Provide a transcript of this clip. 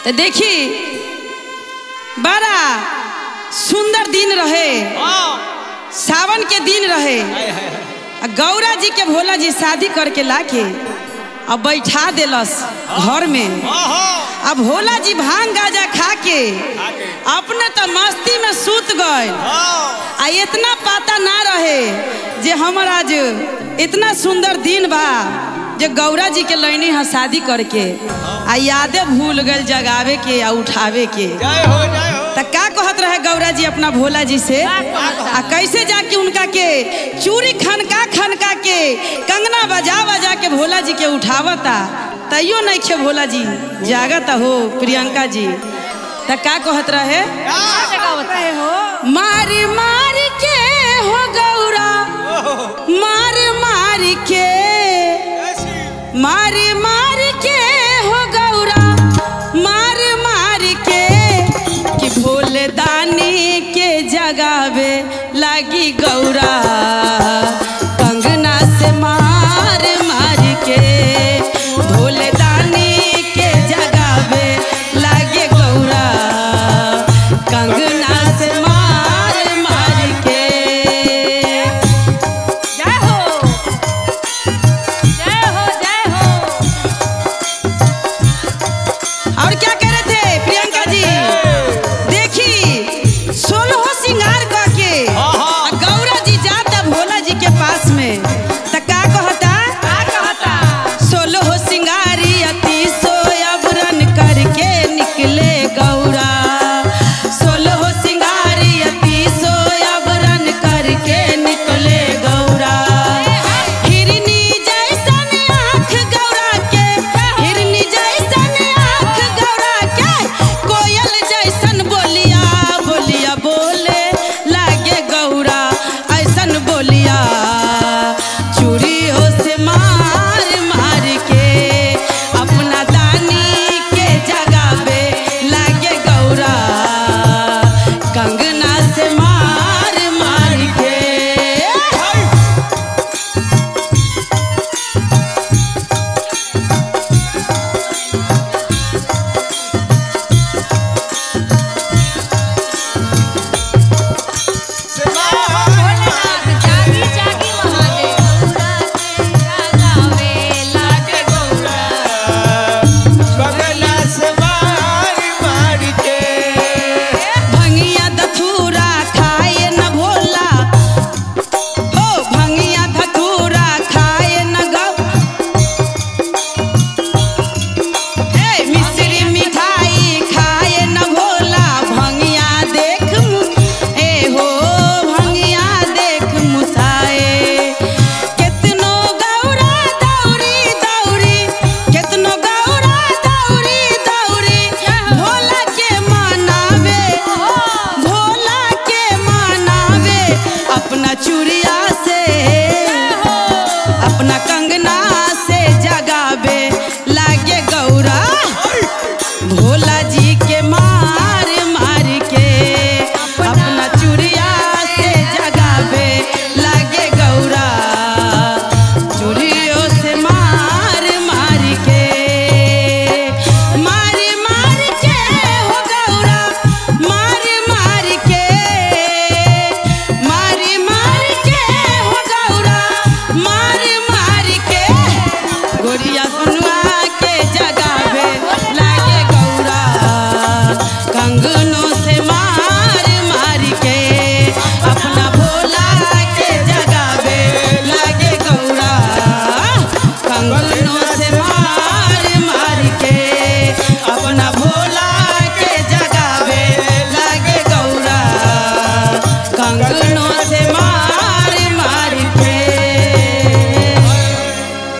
तो देखी बड़ा सुंदर दिन रहे, सावन के दिन रहे। गौरा जी के भोला जी शादी करके लाके अब बैठा दिलस घर में। अब भोला जी भांग गाजा खा के अपने तो मस्ती में सूत गए। आ इतना पता ना रहे जे हमार आज इतना सुंदर दिन बा जे गौरा जी के लैनी है शादी करके। आ यादे भूल गए जगावे के आ उठावे के। तो का कहत रहे गौरा जी अपना भोला जी से, आ कैसे जाके उनका के चूड़ी खनका खनका के कंगना बजा बजा के भोला जी के उठावता। तैयो नहीं खे भोला जी जागता हो प्रियंका जी। तो का कहत रहे, मार मार के हो गौरा, मार मार के, मार मार के हो गौरा, मार मार के कि भोले दानी के जगावे लागी गौरा कंगना से मार मार के। भोले दानी के जगावे लागे गौरा कंगना से मार मार के। जय हो जय हो जय हो। और क्या